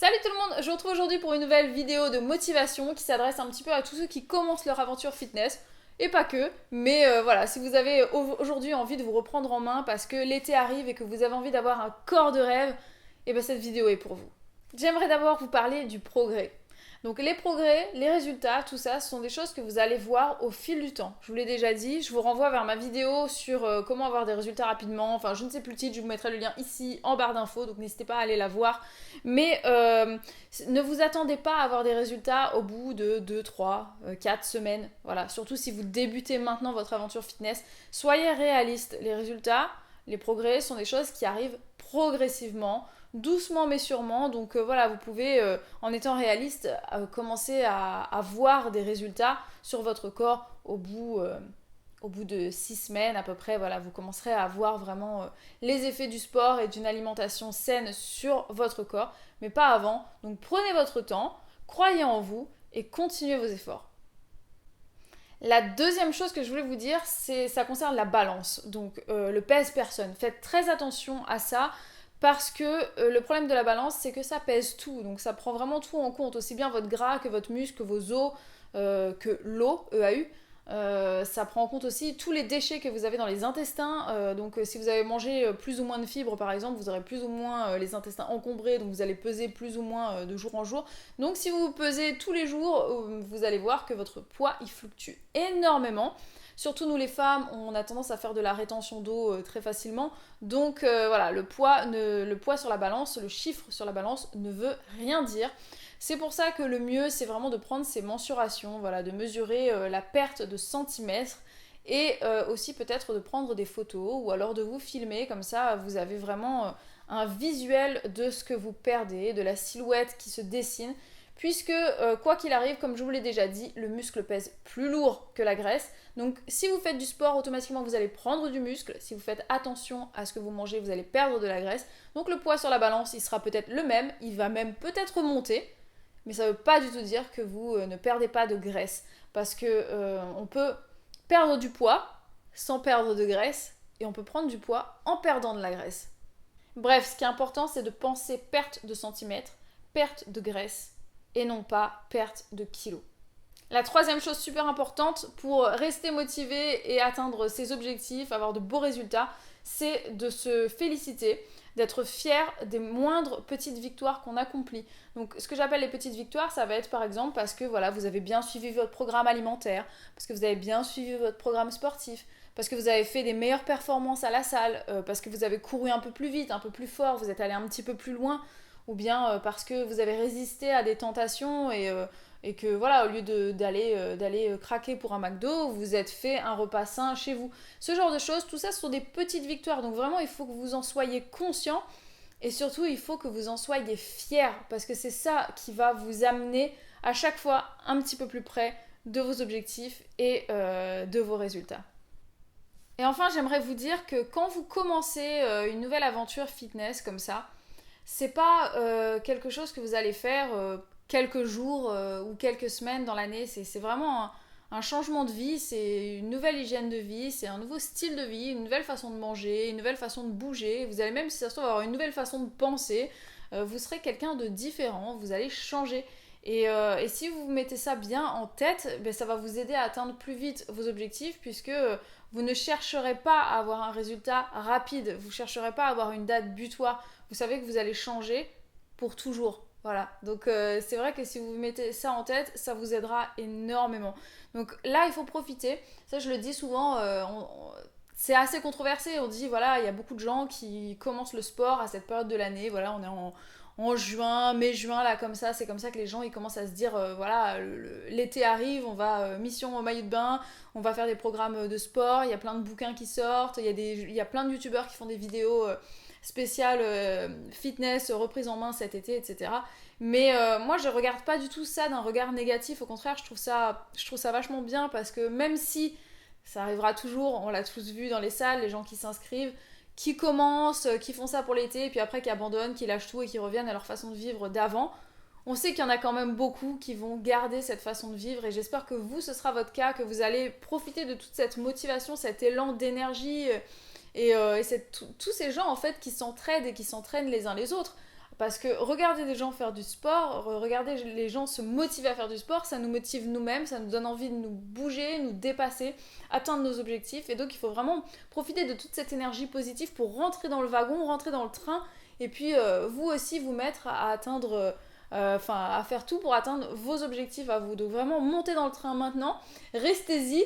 Salut tout le monde, je vous retrouve aujourd'hui pour une nouvelle vidéo de motivation qui s'adresse un petit peu à tous ceux qui commencent leur aventure fitness. Et pas que, mais voilà, si vous avez aujourd'hui envie de vous reprendre en main parce que l'été arrive et que vous avez envie d'avoir un corps de rêve, et bien cette vidéo est pour vous. J'aimerais d'abord vous parler du progrès. Donc les progrès, les résultats, tout ça, ce sont des choses que vous allez voir au fil du temps. Je vous l'ai déjà dit, je vous renvoie vers ma vidéo sur comment avoir des résultats rapidement. Enfin, je ne sais plus le titre, je vous mettrai le lien ici en barre d'infos, donc n'hésitez pas à aller la voir. Mais ne vous attendez pas à avoir des résultats au bout de 2, 3, 4 semaines. Voilà, surtout si vous débutez maintenant votre aventure fitness. Soyez réaliste, les résultats, les progrès sont des choses qui arrivent progressivement, doucement mais sûrement. Donc voilà, vous pouvez, en étant réaliste, commencer à voir des résultats sur votre corps au bout de 6 semaines à peu près. Voilà, vous commencerez à voir vraiment les effets du sport et d'une alimentation saine sur votre corps, mais pas avant. Donc prenez votre temps, croyez en vous et continuez vos efforts. La deuxième chose que je voulais vous dire, ça concerne la balance, donc le pèse personne. Faites très attention à ça. Parce que le problème de la balance, c'est que ça pèse tout. Donc ça prend vraiment tout en compte, aussi bien votre gras que votre muscle, que vos os, que l'eau, EAU. Ça prend en compte aussi tous les déchets que vous avez dans les intestins. Donc si vous avez mangé plus ou moins de fibres par exemple, vous aurez plus ou moins les intestins encombrés, donc vous allez peser plus ou moins de jour en jour. Donc si vous pesez tous les jours, vous allez voir que votre poids il fluctue énormément. Surtout nous les femmes, on a tendance à faire de la rétention d'eau très facilement. Donc voilà, le poids sur la balance, le chiffre sur la balance ne veut rien dire. C'est pour ça que le mieux, c'est vraiment de prendre ces mensurations, voilà, de mesurer la perte de centimètres et aussi peut-être de prendre des photos ou alors de vous filmer, comme ça vous avez vraiment un visuel de ce que vous perdez, de la silhouette qui se dessine, puisque quoi qu'il arrive, comme je vous l'ai déjà dit, le muscle pèse plus lourd que la graisse. Donc si vous faites du sport, automatiquement vous allez prendre du muscle. Si vous faites attention à ce que vous mangez, vous allez perdre de la graisse. Donc le poids sur la balance, il sera peut-être le même, il va même peut-être monter, mais ça ne veut pas du tout dire que vous ne perdez pas de graisse. Parce que on peut perdre du poids sans perdre de graisse, et on peut prendre du poids en perdant de la graisse. Bref, ce qui est important, c'est de penser perte de centimètres, perte de graisse, et non pas perte de kilos. La troisième chose super importante pour rester motivé et atteindre ses objectifs, avoir de beaux résultats, c'est de se féliciter, d'être fier des moindres petites victoires qu'on accomplit. Donc ce que j'appelle les petites victoires, ça va être par exemple parce que voilà, vous avez bien suivi votre programme alimentaire, parce que vous avez bien suivi votre programme sportif, parce que vous avez fait des meilleures performances à la salle, parce que vous avez couru un peu plus vite, un peu plus fort, vous êtes allé un petit peu plus loin, ou bien parce que vous avez résisté à des tentations et que voilà, au lieu d'aller craquer pour un McDo, vous êtes fait un repas sain chez vous. Ce genre de choses, tout ça, ce sont des petites victoires. Donc vraiment, il faut que vous en soyez conscient et surtout, il faut que vous en soyez fiers parce que c'est ça qui va vous amener à chaque fois un petit peu plus près de vos objectifs et de vos résultats. Et enfin, j'aimerais vous dire que quand vous commencez une nouvelle aventure fitness comme ça, c'est pas quelque chose que vous allez faire quelques jours ou quelques semaines dans l'année. C'est vraiment un changement de vie, c'est une nouvelle hygiène de vie, c'est un nouveau style de vie, une nouvelle façon de manger, une nouvelle façon de bouger. Vous allez même, si ça se trouve, avoir une nouvelle façon de penser. Vous serez quelqu'un de différent, vous allez changer. Et si vous mettez ça bien en tête, ben, ça va vous aider à atteindre plus vite vos objectifs puisque vous ne chercherez pas à avoir un résultat rapide, vous ne chercherez pas à avoir une date butoir. Vous savez que vous allez changer pour toujours. Voilà, donc c'est vrai que si vous mettez ça en tête, ça vous aidera énormément. Donc là, il faut profiter. Ça, je le dis souvent, c'est assez controversé. On dit, voilà, il y a beaucoup de gens qui commencent le sport à cette période de l'année. Voilà, on est en juin, mai-juin, là, comme ça. C'est comme ça que les gens, ils commencent à se dire, voilà, l'été arrive, on va mission au maillot de bain, on va faire des programmes de sport. Il y a plein de bouquins qui sortent. Il y a plein de youtubeurs qui font des vidéos spécial fitness, reprise en main cet été, etc. Mais moi, je regarde pas du tout ça d'un regard négatif. Au contraire, je trouve ça vachement bien parce que même si ça arrivera toujours, on l'a tous vu dans les salles, les gens qui s'inscrivent, qui commencent, qui font ça pour l'été, et puis après qui abandonnent, qui lâchent tout et qui reviennent à leur façon de vivre d'avant. On sait qu'il y en a quand même beaucoup qui vont garder cette façon de vivre et j'espère que vous, ce sera votre cas, que vous allez profiter de toute cette motivation, cet élan d'énergie et tous ces gens en fait qui s'entraident et qui s'entraînent les uns les autres. Parce que regarder des gens faire du sport, regarder les gens se motiver à faire du sport, ça nous motive nous-mêmes, ça nous donne envie de nous bouger, nous dépasser, atteindre nos objectifs. Et donc il faut vraiment profiter de toute cette énergie positive pour rentrer dans le wagon, rentrer dans le train, et puis vous aussi vous mettre à atteindre... à faire tout pour atteindre vos objectifs à vous. Donc vraiment, montez dans le train maintenant, restez-y,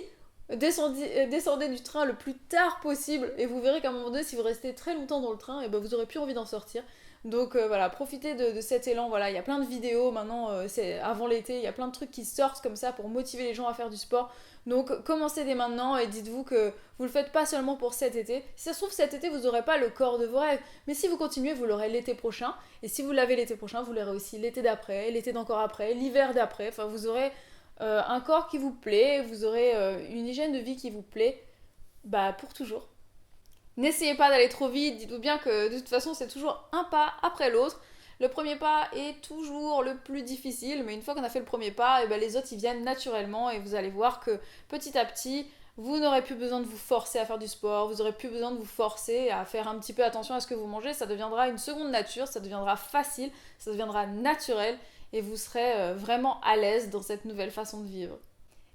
descendez du train le plus tard possible, et vous verrez qu'à un moment donné, si vous restez très longtemps dans le train, et ben vous aurez plus envie d'en sortir. Donc voilà, profitez de cet élan. Voilà, il y a plein de vidéos maintenant, c'est avant l'été, il y a plein de trucs qui sortent comme ça pour motiver les gens à faire du sport. Donc commencez dès maintenant et dites-vous que vous le faites pas seulement pour cet été. Si ça se trouve cet été vous n'aurez pas le corps de vos rêves, mais si vous continuez vous l'aurez l'été prochain. Et si vous l'avez l'été prochain, vous l'aurez aussi l'été d'après, l'été d'encore après, l'hiver d'après. Enfin vous aurez un corps qui vous plaît, vous aurez une hygiène de vie qui vous plaît, bah pour toujours. N'essayez pas d'aller trop vite, dites-vous bien que de toute façon c'est toujours un pas après l'autre. Le premier pas est toujours le plus difficile, mais une fois qu'on a fait le premier pas, et ben les autres ils viennent naturellement et vous allez voir que petit à petit, vous n'aurez plus besoin de vous forcer à faire du sport, vous n'aurez plus besoin de vous forcer à faire un petit peu attention à ce que vous mangez, ça deviendra une seconde nature, ça deviendra facile, ça deviendra naturel et vous serez vraiment à l'aise dans cette nouvelle façon de vivre.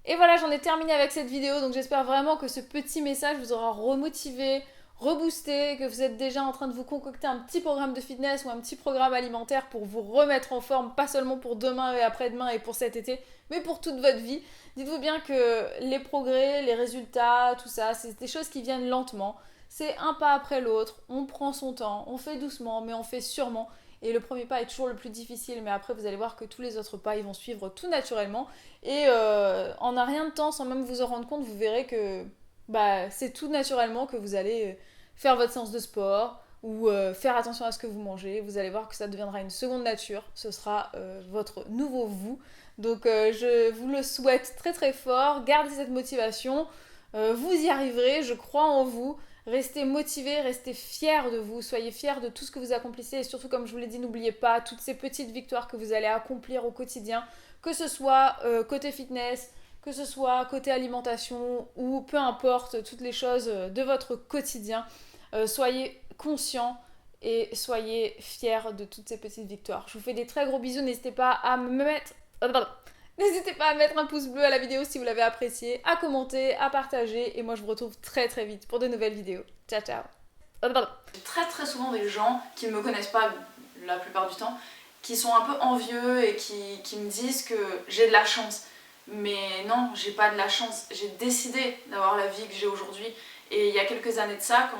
Et voilà, j'en ai terminé avec cette vidéo, donc j'espère vraiment que ce petit message vous aura remotivé, reboosté, que vous êtes déjà en train de vous concocter un petit programme de fitness ou un petit programme alimentaire pour vous remettre en forme, pas seulement pour demain et après-demain et pour cet été, mais pour toute votre vie. Dites-vous bien que les progrès, les résultats, tout ça, c'est des choses qui viennent lentement. C'est un pas après l'autre, on prend son temps, on fait doucement, mais on fait sûrement. Et le premier pas est toujours le plus difficile, mais après vous allez voir que tous les autres pas, ils vont suivre tout naturellement. Et en un rien de temps, sans même vous en rendre compte, vous verrez que c'est tout naturellement que vous allez faire votre séance de sport ou faire attention à ce que vous mangez. Vous allez voir que ça deviendra une seconde nature. Ce sera votre nouveau vous. Donc je vous le souhaite très très fort. Gardez cette motivation. Vous y arriverez. Je crois en vous. Restez motivés, restez fiers de vous, soyez fiers de tout ce que vous accomplissez et surtout comme je vous l'ai dit, n'oubliez pas toutes ces petites victoires que vous allez accomplir au quotidien, que ce soit côté fitness, que ce soit côté alimentation ou peu importe toutes les choses de votre quotidien. Soyez conscients et soyez fiers de toutes ces petites victoires. Je vous fais des très gros bisous, n'hésitez pas à me mettre... N'hésitez pas à mettre un pouce bleu à la vidéo si vous l'avez appréciée, à commenter, à partager et moi je vous retrouve très très vite pour de nouvelles vidéos. Ciao ciao. Très très souvent des gens qui ne me connaissent pas la plupart du temps, qui sont un peu envieux et qui me disent que j'ai de la chance. Mais non, j'ai pas de la chance. J'ai décidé d'avoir la vie que j'ai aujourd'hui. Et il y a quelques années de ça,